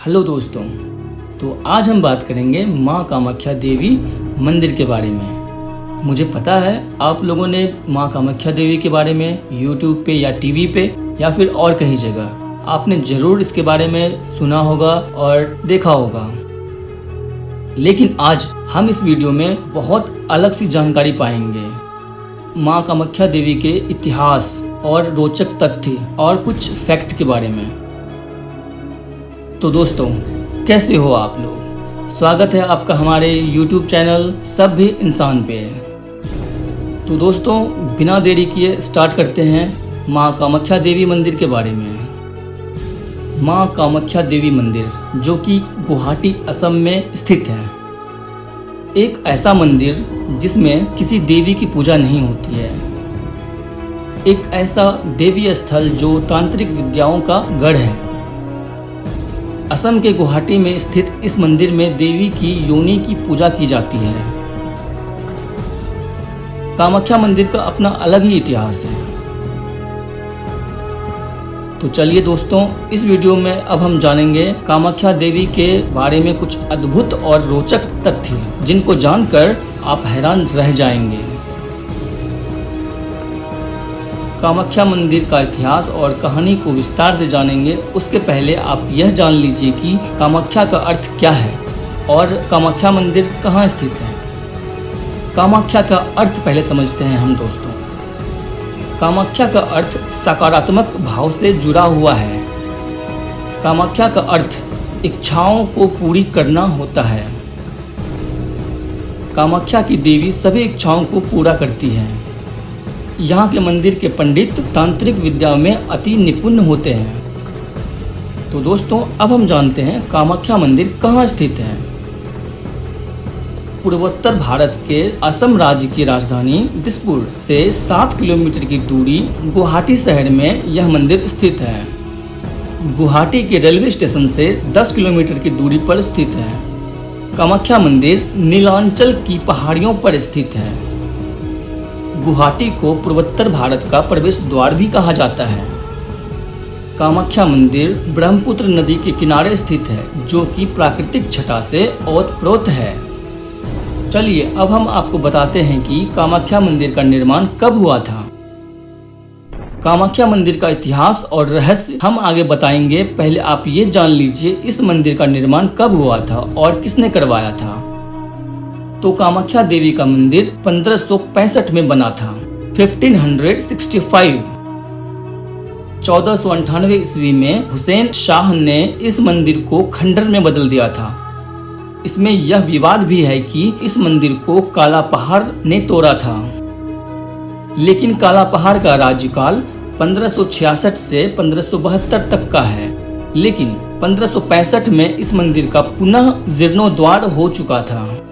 Hello दोस्तों, तो आज हम बात करेंगे माँ कामाख्या देवी मंदिर के बारे में। मुझे पता है आप लोगों ने माँ कामाख्या देवी के बारे में यूट्यूब पे या टीवी पे या फिर और कहीं जगह आपने ज़रूर इसके बारे में सुना होगा और देखा होगा, लेकिन आज हम इस वीडियो में बहुत अलग सी जानकारी पाएंगे माँ कामाख्या देवी के इतिहास और रोचक तथ्य और कुछ फैक्ट के बारे में। तो दोस्तों, कैसे हो आप लोग? स्वागत है आपका हमारे YouTube चैनल सब भी इंसान पे। तो दोस्तों, बिना देरी किए स्टार्ट करते हैं माँ कामाख्या देवी मंदिर के बारे में। माँ कामाख्या देवी मंदिर जो कि गुवाहाटी असम में स्थित है, एक ऐसा मंदिर जिसमें किसी देवी की पूजा नहीं होती है, एक ऐसा देवी स्थल जो तांत्रिक विद्याओं का गढ़ है। असम के गुवाहाटी में स्थित इस मंदिर में देवी की योनि की पूजा की जाती है। कामाख्या मंदिर का अपना अलग ही इतिहास है। तो चलिए दोस्तों, इस वीडियो में अब हम जानेंगे कामाख्या देवी के बारे में कुछ अद्भुत और रोचक तथ्य, जिनको जानकर आप हैरान रह जाएंगे। कामाख्या मंदिर का इतिहास और कहानी को विस्तार से जानेंगे, उसके पहले आप यह जान लीजिए कि कामाख्या का अर्थ क्या है और कामाख्या मंदिर कहाँ स्थित है। कामाख्या का अर्थ पहले समझते हैं हम दोस्तों। कामाख्या का अर्थ सकारात्मक भाव से जुड़ा हुआ है। कामाख्या का अर्थ इच्छाओं को पूरी करना होता है। कामाख्या की देवी सभी इच्छाओं को पूरा करती है। यहाँ के मंदिर के पंडित तांत्रिक विद्या में अति निपुण होते हैं। तो दोस्तों, अब हम जानते हैं कामाख्या मंदिर कहाँ स्थित है। पूर्वोत्तर भारत के असम राज्य की राजधानी दिसपुर से 7 किलोमीटर की दूरी गुवाहाटी शहर में यह मंदिर स्थित है। गुवाहाटी के रेलवे स्टेशन से 10 किलोमीटर की दूरी पर स्थित है। कामाख्या मंदिर नीलांचल की पहाड़ियों पर स्थित है। गुवाहाटी को पूर्वोत्तर भारत का प्रवेश द्वार भी कहा जाता है। कामाख्या मंदिर ब्रह्मपुत्र नदी के किनारे स्थित है, जो कि प्राकृतिक छटा से ओतप्रोत है। चलिए अब हम आपको बताते हैं कि कामाख्या मंदिर का निर्माण कब हुआ था। कामाख्या मंदिर का इतिहास और रहस्य हम आगे बताएंगे। पहले आप ये जान लीजिए इस मंदिर का निर्माण कब हुआ था और किसने करवाया था। तो कामाख्या देवी का मंदिर 1565 में बना था। 1565 1498 ईस्वी में हुसैन शाह ने इस मंदिर को खंडर में बदल दिया था। इसमें यह विवाद भी है कि इस मंदिर को काला पहाड़ ने तोड़ा था, लेकिन काला पहाड़ का राज्यकाल 1566 से 1572 तक का है। लेकिन 1565 में इस मंदिर का पुनः जीर्णोद्धार हो चुका था।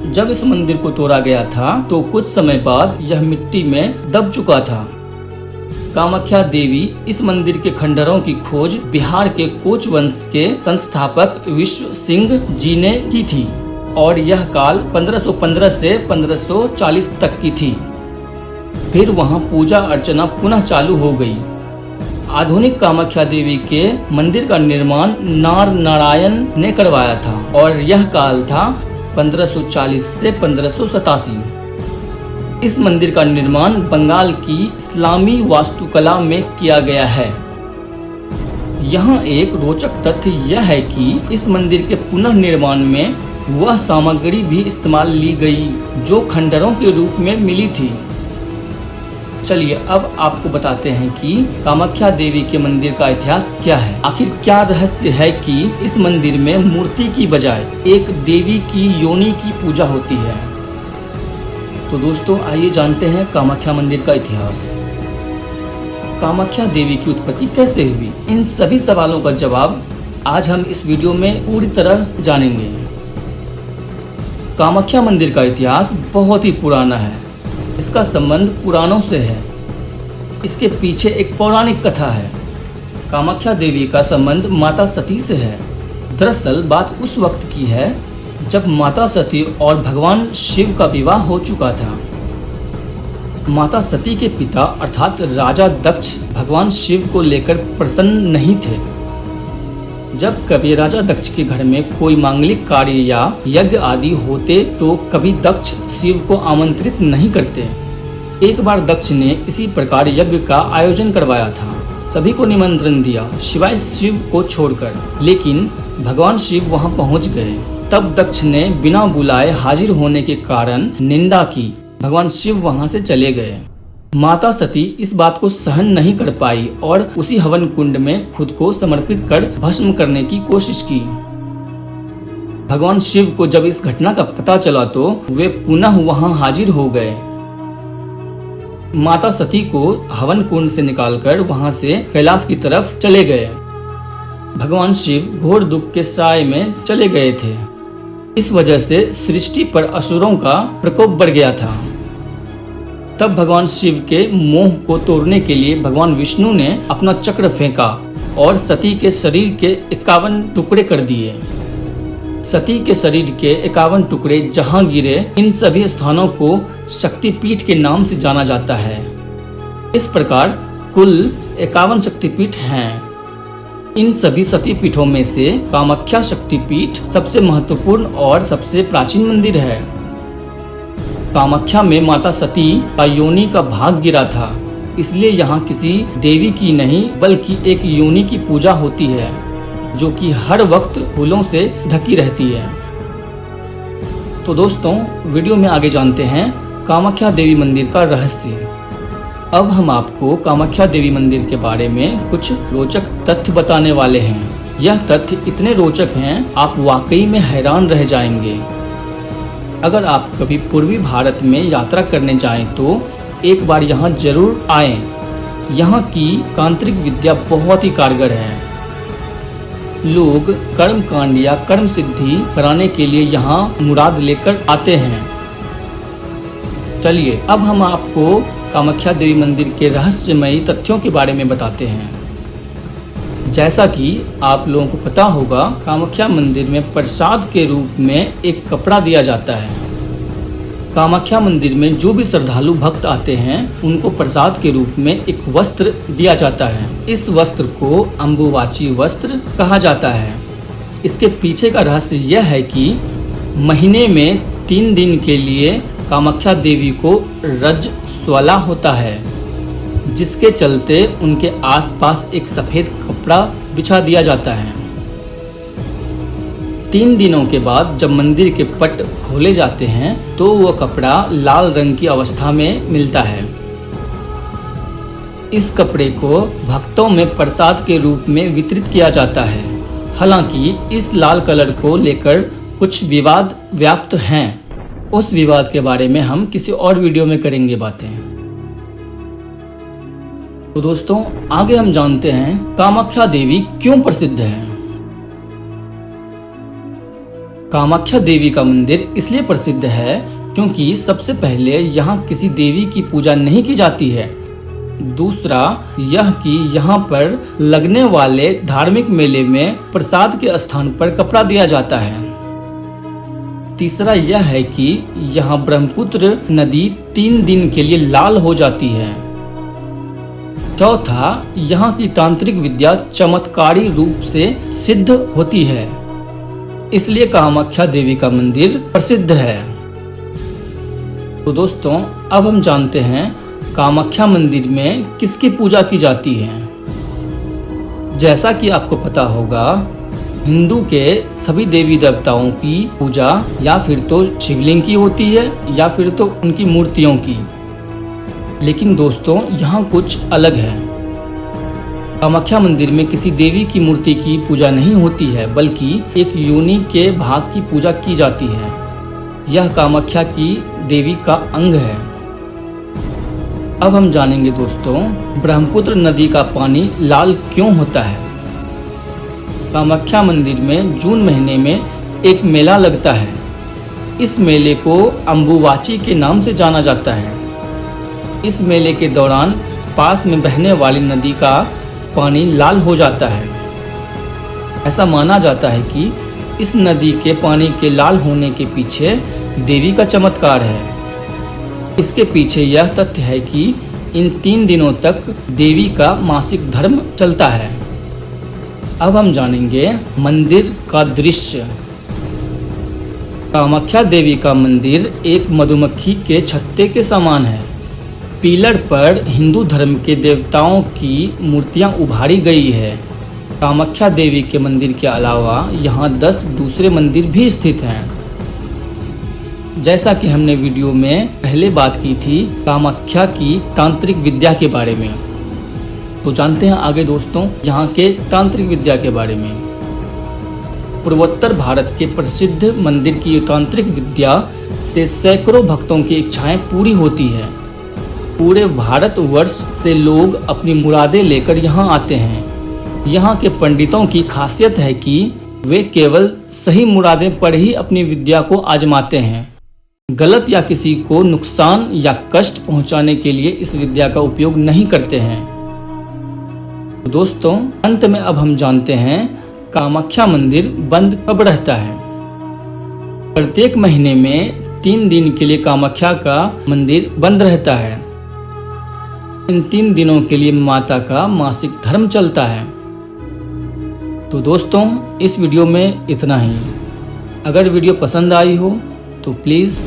जब इस मंदिर को तोड़ा गया था तो कुछ समय बाद यह मिट्टी में दब चुका था। कामाख्या देवी इस मंदिर के खंडरों की खोज बिहार के कोच वंश के संस्थापक विश्व सिंह जी ने की थी और यह काल 1515 से 1540 तक की थी। फिर वहां पूजा अर्चना पुनः चालू हो गई। आधुनिक कामाख्या देवी के मंदिर का निर्माण नार नारायण ने करवाया था और यह काल था 1540 से 1587। इस मंदिर का निर्माण बंगाल की इस्लामी वास्तुकला में किया गया है। यहाँ एक रोचक तथ्य यह है कि इस मंदिर के पुनर्निर्माण में वह सामग्री भी इस्तेमाल ली गई जो खंडरों के रूप में मिली थी। चलिए अब आपको बताते हैं कि कामाख्या देवी के मंदिर का इतिहास क्या है। आखिर क्या रहस्य है कि इस मंदिर में मूर्ति की बजाय एक देवी की योनि की पूजा होती है। तो दोस्तों, आइए जानते हैं कामाख्या मंदिर का इतिहास। कामाख्या देवी की उत्पत्ति कैसे हुई, इन सभी सवालों का जवाब आज हम इस वीडियो में पूरी तरह जानेंगे। कामाख्या मंदिर का इतिहास बहुत ही पुराना है। इसका संबंध पुराणों से है। इसके पीछे एक पौराणिक कथा है। कामाख्या देवी का संबंध माता सती से है। दरअसल बात उस वक्त की है जब माता सती और भगवान शिव का विवाह हो चुका था। माता सती के पिता अर्थात राजा दक्ष भगवान शिव को लेकर प्रसन्न नहीं थे। जब कभी राजा दक्ष के घर में कोई मांगलिक कार्य या यज्ञ आदि होते तो कभी दक्ष शिव को आमंत्रित नहीं करते। एक बार दक्ष ने इसी प्रकार यज्ञ का आयोजन करवाया था। सभी को निमंत्रण दिया सिवाय शिव को छोड़कर, लेकिन भगवान शिव वहां पहुंच गए। तब दक्ष ने बिना बुलाए हाजिर होने के कारण निंदा की। भगवान शिव वहां से चले गए। माता सती इस बात को सहन नहीं कर पाई और उसी हवन कुंड में खुद को समर्पित कर भस्म करने की कोशिश की। भगवान शिव को जब इस घटना का पता चला तो वे पुनः वहां हाजिर हो गए। माता सती को हवन कुंड से निकालकर वहां से कैलाश की तरफ चले गए। भगवान शिव घोर दुख के साए में चले गए थे। इस वजह से सृष्टि पर असुरों का प्रकोप बढ़ गया था। तब भगवान शिव के मोह को तोड़ने के लिए भगवान विष्णु ने अपना चक्र फेंका और सती के शरीर के 51 टुकड़े कर दिए। सती के शरीर के 51 टुकड़े जहां गिरे, इन सभी स्थानों को शक्तिपीठ के नाम से जाना जाता है। इस प्रकार कुल 51 शक्तिपीठ हैं। इन सभी शक्तिपीठों में से कामाख्या शक्तिपीठ सबसे महत्वपूर्ण और सबसे प्राचीन मंदिर है। कामाख्या में माता सती का योनि का भाग गिरा था, इसलिए यहाँ किसी देवी की नहीं बल्कि एक योनि की पूजा होती है जो कि हर वक्त फूलों से ढकी रहती है। तो दोस्तों, वीडियो में आगे जानते हैं कामाख्या देवी मंदिर का रहस्य। अब हम आपको कामाख्या देवी मंदिर के बारे में कुछ रोचक तथ्य बताने वाले हैं। यह तथ्य इतने रोचक हैं, आप वाकई में हैरान रह जाएंगे। अगर आप कभी पूर्वी भारत में यात्रा करने जाएं तो एक बार यहाँ जरूर आएं। यहाँ की तांत्रिक विद्या बहुत ही कारगर है। लोग कर्म कांड या कर्म सिद्धि कराने के लिए यहाँ मुराद लेकर आते हैं। चलिए अब हम आपको कामाख्या देवी मंदिर के रहस्यमयी तथ्यों के बारे में बताते हैं। जैसा कि आप लोगों को पता होगा, कामाख्या मंदिर में प्रसाद के रूप में एक कपड़ा दिया जाता है। कामाख्या मंदिर में जो भी श्रद्धालु भक्त आते हैं उनको प्रसाद के रूप में एक वस्त्र दिया जाता है। इस वस्त्र को अम्बुवाची वस्त्र कहा जाता है। इसके पीछे का रहस्य यह है कि महीने में 3 दिन के लिए कामाख्या देवी को रजस्वला होता है, जिसके चलते उनके आसपास एक सफेद कपड़ा बिछा दिया जाता है। 3 दिनों के बाद जब मंदिर के पट खोले जाते हैं तो वह कपड़ा लाल रंग की अवस्था में मिलता है। इस कपड़े को भक्तों में प्रसाद के रूप में वितरित किया जाता है। हालांकि इस लाल कलर को लेकर कुछ विवाद व्याप्त हैं। उस विवाद के बारे में हम किसी और वीडियो में करेंगे बातें। तो दोस्तों, आगे हम जानते हैं कामाख्या देवी क्यों प्रसिद्ध है। कामाख्या देवी का मंदिर इसलिए प्रसिद्ध है क्योंकि सबसे पहले यहाँ किसी देवी की पूजा नहीं की जाती है। दूसरा यह कि यहाँ पर लगने वाले धार्मिक मेले में प्रसाद के स्थान पर कपड़ा दिया जाता है। तीसरा यह है कि यहाँ ब्रह्मपुत्र नदी 3 दिन के लिए लाल हो जाती है। चौथा, यहाँ की तांत्रिक विद्या चमत्कारी रूप से सिद्ध होती है, इसलिए कामाख्या देवी का मंदिर प्रसिद्ध है। तो दोस्तों, अब हम जानते हैं कामाख्या मंदिर में किसकी पूजा की जाती है। जैसा कि आपको पता होगा, हिंदू के सभी देवी देवताओं की पूजा या फिर तो शिवलिंग की होती है या फिर तो उनकी मूर्तियों की। लेकिन दोस्तों, यहाँ कुछ अलग है। कामाख्या मंदिर में किसी देवी की मूर्ति की पूजा नहीं होती है, बल्कि एक योनि के भाग की पूजा की जाती है। यह कामाख्या की देवी का अंग है। अब हम जानेंगे दोस्तों, ब्रह्मपुत्र नदी का पानी लाल क्यों होता है। कामाख्या मंदिर में जून महीने में एक मेला लगता है। इस मेले को अम्बुवाची के नाम से जाना जाता है। इस मेले के दौरान पास में बहने वाली नदी का पानी लाल हो जाता है। ऐसा माना जाता है कि इस नदी के पानी के लाल होने के पीछे देवी का चमत्कार है। इसके पीछे यह तथ्य है कि इन 3 दिनों तक देवी का मासिक धर्म चलता है। अब हम जानेंगे मंदिर का दृश्य। कामाख्या देवी का मंदिर एक मधुमक्खी के छत्ते के समान है। पिलर पर हिंदू धर्म के देवताओं की मूर्तियां उभारी गई है। कामाख्या देवी के मंदिर के अलावा यहाँ 10 दूसरे मंदिर भी स्थित हैं। जैसा कि हमने वीडियो में पहले बात की थी कामाख्या की तांत्रिक विद्या के बारे में, तो जानते हैं आगे दोस्तों यहाँ के तांत्रिक विद्या के बारे में। पूर्वोत्तर भारत के प्रसिद्ध मंदिर की तांत्रिक विद्या से सैकड़ों भक्तों की इच्छाएं पूरी होती है। पूरे भारतवर्ष से लोग अपनी मुरादें लेकर यहाँ आते हैं। यहाँ के पंडितों की खासियत है कि वे केवल सही मुरादें पर ही अपनी विद्या को आजमाते हैं। गलत या किसी को नुकसान या कष्ट पहुँचाने के लिए इस विद्या का उपयोग नहीं करते हैं। दोस्तों अंत में अब हम जानते हैं कामाख्या मंदिर बंद कब रहता है। प्रत्येक महीने में 3 दिन के लिए कामाख्या का मंदिर बंद रहता है। इन 3 दिनों के लिए माता का मासिक धर्म चलता है। तो दोस्तों इस वीडियो में इतना ही। अगर वीडियो पसंद आई हो तो प्लीज़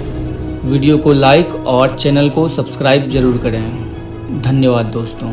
वीडियो को लाइक और चैनल को सब्सक्राइब जरूर करें। धन्यवाद दोस्तों।